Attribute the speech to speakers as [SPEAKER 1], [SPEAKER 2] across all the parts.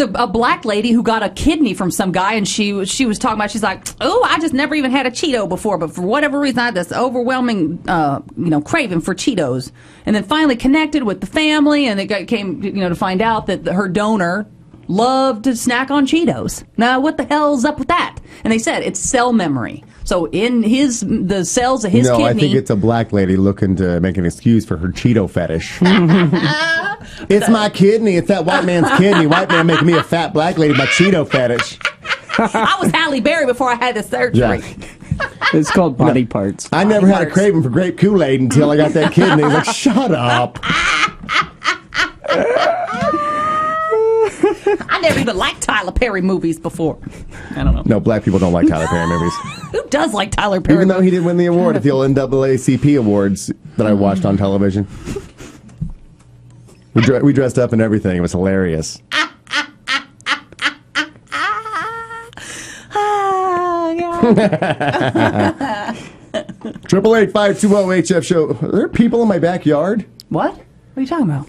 [SPEAKER 1] a black lady who got a kidney from some guy, and she was talking about, she's like, oh, I just never even had a Cheeto before, but for whatever reason I had this overwhelming craving for Cheetos, and then finally connected with the family, and it came to find out that her donor loved to snack on Cheetos. Now what the hell's up with that? And they said it's cell memory. So in the cells of his kidney.
[SPEAKER 2] No, I think it's a black lady looking to make an excuse for her Cheeto fetish. It's my kidney. It's that white man's kidney. White man making me a fat black lady. My Cheeto fetish.
[SPEAKER 1] I was Halle Berry before I had the surgery.
[SPEAKER 2] Yeah.
[SPEAKER 3] It's called body parts.
[SPEAKER 2] I never had a craving for grape Kool-Aid until I got that kidney. Like, shut up.
[SPEAKER 1] I never even liked Tyler Perry movies before. I don't know.
[SPEAKER 2] No, black people don't like Tyler Perry movies.
[SPEAKER 1] Who does like Tyler Perry?
[SPEAKER 2] Even though he didn't win the award at the old NAACP awards that I watched on television. We dressed up and everything. It was hilarious. Triple 85208 show. Are there people in my backyard?
[SPEAKER 1] What? What are you talking about?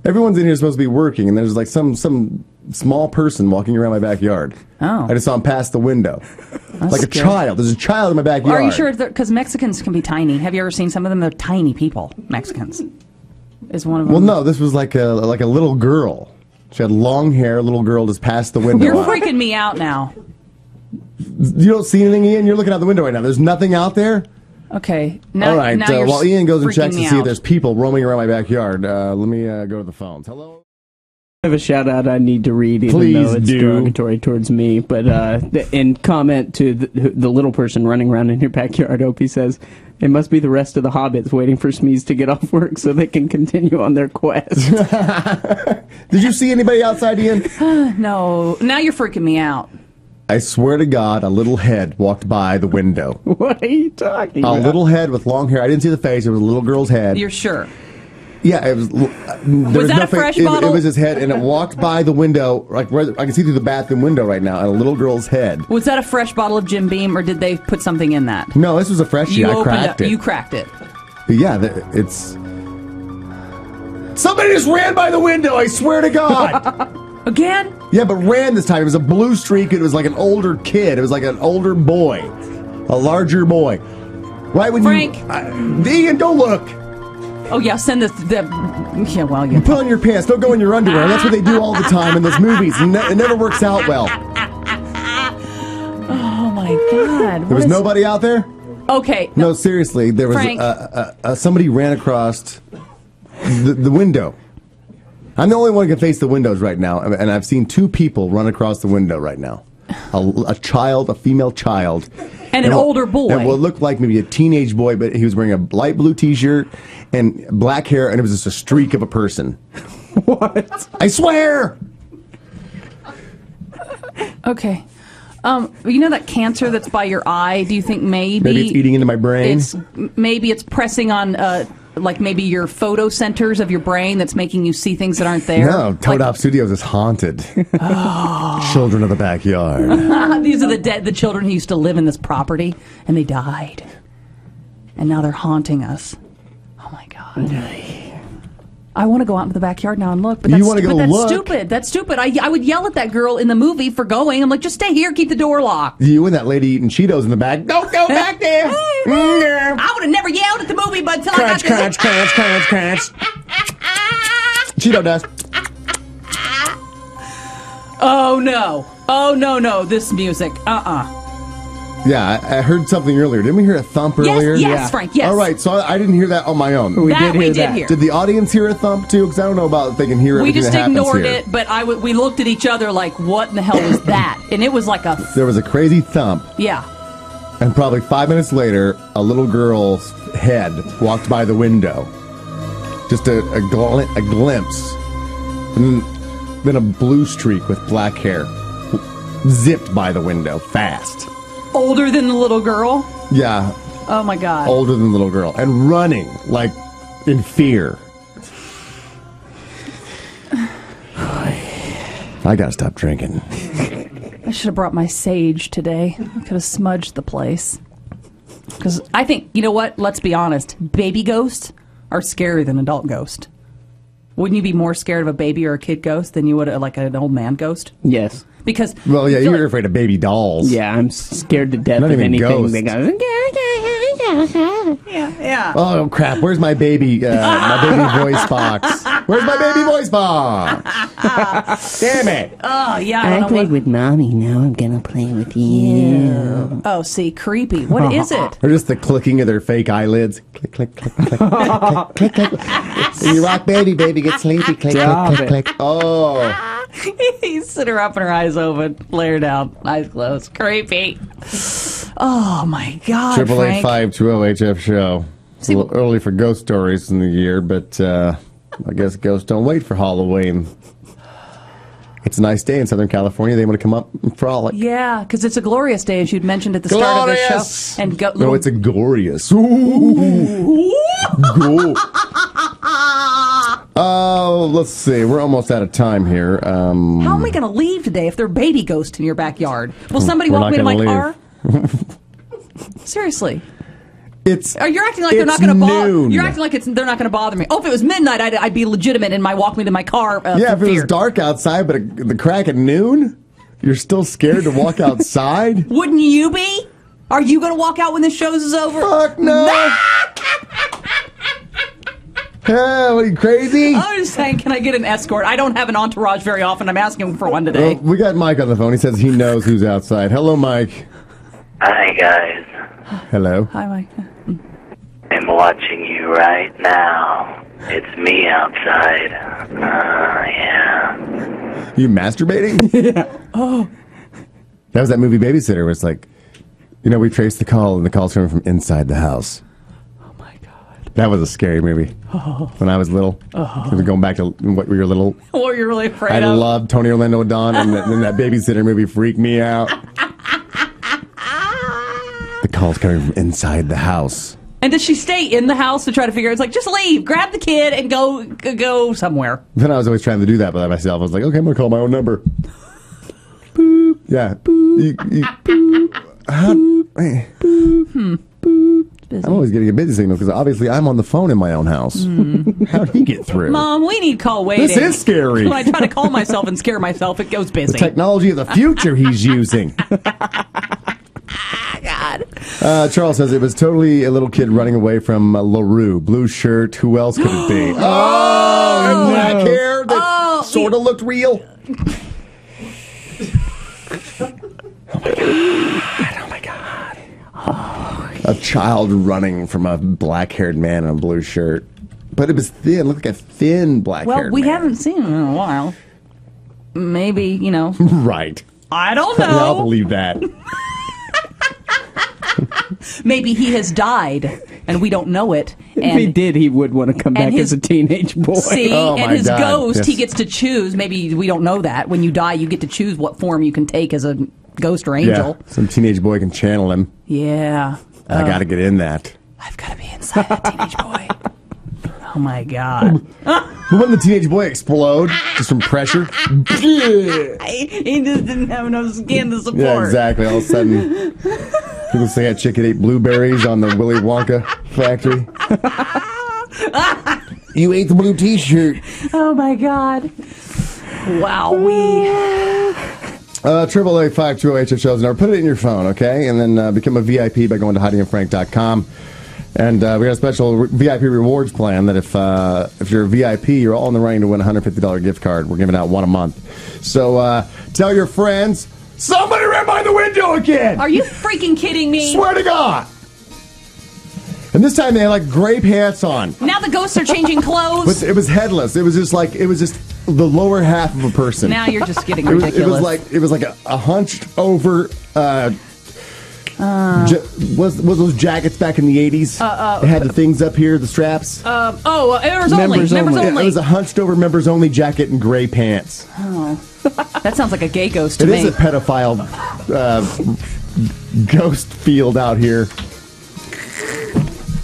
[SPEAKER 2] Everyone's in here supposed to be working, and there's like some small person walking around my backyard.
[SPEAKER 1] Oh.
[SPEAKER 2] I just saw him pass the window.
[SPEAKER 1] That's
[SPEAKER 2] like a
[SPEAKER 1] scary.
[SPEAKER 2] child. There's a child in my backyard.
[SPEAKER 1] Are you sure? Because Mexicans can be tiny. Have you ever seen some of them? They're tiny people. Mexicans is one of them.
[SPEAKER 2] Well, no, this was like a little girl. She had long hair. Little girl just passed the window.
[SPEAKER 1] You're freaking me out now.
[SPEAKER 2] You don't see anything, Ian? You're looking out the window right now. There's nothing out there?
[SPEAKER 1] Okay. Now,
[SPEAKER 2] all right.
[SPEAKER 1] now you're
[SPEAKER 2] while Ian goes and
[SPEAKER 1] freaking
[SPEAKER 2] checks to
[SPEAKER 1] me
[SPEAKER 2] see if
[SPEAKER 1] out.
[SPEAKER 2] there's people roaming around my backyard, let me go to the phones. Hello?
[SPEAKER 3] I have a shout out I need to read, even
[SPEAKER 2] Please
[SPEAKER 3] though it's
[SPEAKER 2] do.
[SPEAKER 3] derogatory towards me. But in comment to the little person running around in your backyard, Opie says, it must be the rest of the hobbits waiting for Smeeze to get off work so they can continue on their quest.
[SPEAKER 2] Did you see anybody outside, Ian?
[SPEAKER 1] No. Now you're freaking me out.
[SPEAKER 2] I swear to God, a little head walked by the window.
[SPEAKER 3] What are you talking about?
[SPEAKER 2] A little head with long hair. I didn't see the face. It was a little girl's head.
[SPEAKER 1] You're sure?
[SPEAKER 2] Yeah, it was.
[SPEAKER 1] Was that a fresh bottle?
[SPEAKER 2] It was his head, and it walked by the window. Like I can see through the bathroom window right now, and a little girl's head.
[SPEAKER 1] Was that a fresh bottle of Jim Beam, or did they put something in that?
[SPEAKER 2] No, this was a freshie. I cracked it.
[SPEAKER 1] You cracked it.
[SPEAKER 2] But yeah, it's. Somebody just ran by the window. I swear to God.
[SPEAKER 1] Again?
[SPEAKER 2] Yeah, but ran this time. It was a blue streak. It was like an older kid. It was like an older boy, a larger boy. Right when
[SPEAKER 1] Frank.
[SPEAKER 2] Ian, don't look.
[SPEAKER 1] Oh yeah, send this. Yeah, well, yeah.
[SPEAKER 2] Put on your pants. Don't go in your underwear. That's what they do all the time in those movies. It never works out well.
[SPEAKER 1] Oh my God.
[SPEAKER 2] There was nobody out there?
[SPEAKER 1] Okay.
[SPEAKER 2] No, seriously. There was
[SPEAKER 1] Frank.
[SPEAKER 2] somebody ran across the window. I'm the only one who can face the windows right now, and I've seen two people run across the window right now. A child, a female child.
[SPEAKER 1] And an older boy.
[SPEAKER 2] And what looked like maybe a teenage boy, but he was wearing a light blue t-shirt and black hair, and it was just a streak of a person.
[SPEAKER 3] What?
[SPEAKER 2] I swear!
[SPEAKER 1] Okay. You know that cancer that's by your eye? Do you think maybe
[SPEAKER 2] Maybe it's eating into my brain?
[SPEAKER 1] Maybe it's pressing on, like maybe your photo centers of your brain that's making you see things that aren't there?
[SPEAKER 2] No, Toad Hop Studios is haunted. Oh. Children of the backyard.
[SPEAKER 1] These are the children who used to live in this property, and they died. And now they're haunting us. Oh, my God. I want to go out into the backyard now and look, but that's stupid. That's stupid. I would yell at that girl in the movie for going. I'm like, just stay here, keep the door locked.
[SPEAKER 2] You and that lady eating Cheetos in the back. Don't go back there.
[SPEAKER 1] I would have never yelled at the movie, but until I got
[SPEAKER 2] Crunch, crunch, crunch, crunch. Cheeto dust.
[SPEAKER 1] Oh, no. Oh, no, this music.
[SPEAKER 2] Yeah, I heard something earlier. Didn't we hear a thump earlier?
[SPEAKER 1] Yes, Frank, yes.
[SPEAKER 2] All right, so I didn't hear that on my own.
[SPEAKER 3] We did hear.
[SPEAKER 2] Did the audience hear a thump, too? Because I don't know about if they can hear
[SPEAKER 1] We
[SPEAKER 2] everything
[SPEAKER 1] just
[SPEAKER 2] that happens
[SPEAKER 1] ignored
[SPEAKER 2] here.
[SPEAKER 1] it, but we looked at each other like, what in the hell was that? And it was like a...
[SPEAKER 2] There was a crazy thump,
[SPEAKER 1] Yeah.
[SPEAKER 2] and probably 5 minutes later, a little girl's head walked by the window. Just a glimpse. And then a blue streak with black hair zipped by the window fast.
[SPEAKER 1] Older than the little girl?
[SPEAKER 2] Yeah.
[SPEAKER 1] Oh, my God.
[SPEAKER 2] Older than the little girl. And running, like, in fear. I gotta stop drinking.
[SPEAKER 1] I should have brought my sage today. I could have smudged the place. Because I think, you know what? Let's be honest. Baby ghosts are scarier than adult ghosts. Wouldn't you be more scared of a baby or a kid ghost than you would like an old man ghost?
[SPEAKER 3] Yes.
[SPEAKER 1] Because
[SPEAKER 2] Well, yeah, you're afraid of baby dolls.
[SPEAKER 3] Yeah, I'm scared to death
[SPEAKER 2] Not
[SPEAKER 3] of
[SPEAKER 2] even
[SPEAKER 3] anything
[SPEAKER 2] ghosts.
[SPEAKER 3] that goes.
[SPEAKER 1] yeah.
[SPEAKER 2] Oh crap! Where's my baby? My baby voice box. Where's my baby voice box? Damn it!
[SPEAKER 1] Oh yeah. I don't know what.
[SPEAKER 3] with mommy. Now I'm gonna play with you.
[SPEAKER 1] Oh, see, creepy. What is it?
[SPEAKER 2] Or just the clicking of their fake eyelids. Click, click, click, click, click, click, click. And you rock, baby, get sleepy. Click,
[SPEAKER 3] Stop
[SPEAKER 2] click, click, click. Oh.
[SPEAKER 1] You sit her up and her eyes open, layered out, eyes closed. Creepy. Oh my God, Frank.
[SPEAKER 2] 888-520-HF show. It's a little early for ghost stories in the year, but I guess ghosts don't wait for Halloween. It's a nice day in Southern California. They want to come up and frolic.
[SPEAKER 1] Yeah, because it's a glorious day, as you'd mentioned at the start of the show. And
[SPEAKER 2] No, it's a glorious. Ooh. Oh, let's see. We're almost out of time here.
[SPEAKER 1] How am I going to leave today if there are baby ghosts in your backyard? Will somebody
[SPEAKER 2] We're
[SPEAKER 1] walk
[SPEAKER 2] not
[SPEAKER 1] me to my
[SPEAKER 2] gonna
[SPEAKER 1] car? Seriously. You're acting like
[SPEAKER 2] it's
[SPEAKER 1] they're not going to bother.
[SPEAKER 2] noon.
[SPEAKER 1] You're acting like they're not going to bother me. Oh, if it was midnight, I'd be legitimate and walk me to my car.
[SPEAKER 2] Yeah, if
[SPEAKER 1] for
[SPEAKER 2] it was
[SPEAKER 1] fear.
[SPEAKER 2] dark outside, but at the crack at noon, you're still scared to walk outside?
[SPEAKER 1] Wouldn't you be? Are you going to walk out when this show is over?
[SPEAKER 2] Fuck no! What are you, crazy?
[SPEAKER 1] I'm just saying, can I get an escort? I don't have an entourage very often. I'm asking for one today.
[SPEAKER 2] Well, we got Mike on the phone. He says he knows who's outside. Hello, Mike.
[SPEAKER 4] Hi, guys.
[SPEAKER 2] Hello.
[SPEAKER 1] Hi, Mike.
[SPEAKER 4] I'm watching you right now. It's me outside. Yeah.
[SPEAKER 2] You masturbating? Yeah. Oh. That was that movie Babysitter where it's like, we traced the call, and the call's coming from inside the house.
[SPEAKER 1] Oh, my God.
[SPEAKER 2] That was a scary movie. When I was little. Going back to what we were little.
[SPEAKER 1] What were you really afraid
[SPEAKER 2] I
[SPEAKER 1] of?
[SPEAKER 2] loved Tony Orlando Dawn, and that Babysitter movie freaked me out. The call's coming from inside the house.
[SPEAKER 1] And does she stay in the house to try to figure out? It's like, just leave, grab the kid, and go somewhere.
[SPEAKER 2] Then I was always trying to do that by myself. I was like, okay, I'm going to call my own number. Boop. Yeah. Boop. Boop. I'm always getting a busy signal because obviously I'm on the phone in my own house. How'd he get through?
[SPEAKER 1] Mom, we need call waiting.
[SPEAKER 2] This is scary.
[SPEAKER 1] When I try to call myself and scare myself, it goes busy.
[SPEAKER 2] The technology of the future he's using.
[SPEAKER 1] God.
[SPEAKER 2] Charles says it was totally a little kid running away from LaRue. Blue shirt. Who else could it be? Oh, black hair that sort of looked real. Oh my God. A child running from a black-haired man in a blue shirt. But it was thin. It looked like a thin black-haired
[SPEAKER 1] Well, we
[SPEAKER 2] man.
[SPEAKER 1] haven't seen him in a while. Maybe,
[SPEAKER 2] Right.
[SPEAKER 1] I don't
[SPEAKER 2] I'll
[SPEAKER 1] know.
[SPEAKER 2] believe that.
[SPEAKER 1] Maybe he has died, and we don't know it.
[SPEAKER 3] If
[SPEAKER 1] And
[SPEAKER 3] he did, he would want to come back
[SPEAKER 1] his-
[SPEAKER 3] as a teenage boy.
[SPEAKER 1] See,
[SPEAKER 2] Oh,
[SPEAKER 1] and
[SPEAKER 2] my
[SPEAKER 1] his
[SPEAKER 2] God.
[SPEAKER 1] ghost,
[SPEAKER 2] Yes.
[SPEAKER 1] he gets to choose. Maybe we don't know that. When you die, you get to choose what form you can take as a ghost or
[SPEAKER 2] Yeah.
[SPEAKER 1] angel.
[SPEAKER 2] Some teenage boy can channel him.
[SPEAKER 1] Yeah.
[SPEAKER 2] I got to get in that.
[SPEAKER 1] I've got to be inside that teenage boy. Oh, my God.
[SPEAKER 2] But wouldn't the teenage boy explode just from pressure?
[SPEAKER 1] He just didn't have enough skin to support.
[SPEAKER 2] Yeah, exactly. All of a sudden, people say that chicken ate blueberries on the Willy Wonka factory. You ate the blue T-shirt.
[SPEAKER 1] Oh, my God. Wow.
[SPEAKER 2] 888-520-HF shows. Now, put it in your phone, okay? And then become a VIP by going to HeidiandFrank.com. And we got a special VIP rewards plan that if you're a VIP, you're all in the running to win a $150 gift card. We're giving out one a month. So tell your friends, somebody ran by the window again!
[SPEAKER 1] Are you freaking kidding me?
[SPEAKER 2] Swear to God! And this time they had like gray pants on.
[SPEAKER 1] Now the ghosts are changing clothes?
[SPEAKER 2] But it was headless. It was just the lower half of a person.
[SPEAKER 1] Now you're just getting
[SPEAKER 2] It
[SPEAKER 1] ridiculous.
[SPEAKER 2] was like a hunched over. Was those jackets back in the 80s? They had the things up here, the straps.
[SPEAKER 1] members only.
[SPEAKER 3] Members
[SPEAKER 1] Members
[SPEAKER 3] only.
[SPEAKER 1] only.
[SPEAKER 2] It was a hunched over members only jacket and gray pants.
[SPEAKER 1] That sounds like a gay ghost to
[SPEAKER 2] It
[SPEAKER 1] me.
[SPEAKER 2] is a pedophile ghost field out here.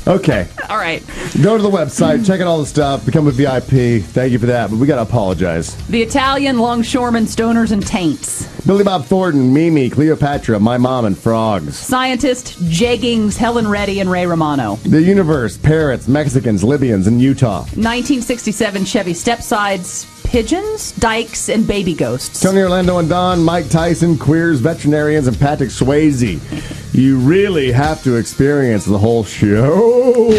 [SPEAKER 2] Okay.
[SPEAKER 1] All right.
[SPEAKER 2] Go to the website, check out all the stuff, become a VIP. Thank you for that, but we got to apologize.
[SPEAKER 1] The Italian, longshoremen, stoners, and taints.
[SPEAKER 2] Billy Bob Thornton, Mimi, Cleopatra, My Mom, and Frogs.
[SPEAKER 1] Scientist, Jeggings, Helen Reddy, and Ray Romano.
[SPEAKER 2] The Universe, Parrots, Mexicans, Libyans, and Utah.
[SPEAKER 1] 1967 Chevy Stepsides, Pigeons, Dykes, and Baby Ghosts.
[SPEAKER 2] Tony Orlando and Don, Mike Tyson, Queers, Veterinarians, and Patrick Swayze. You really have to experience the whole show.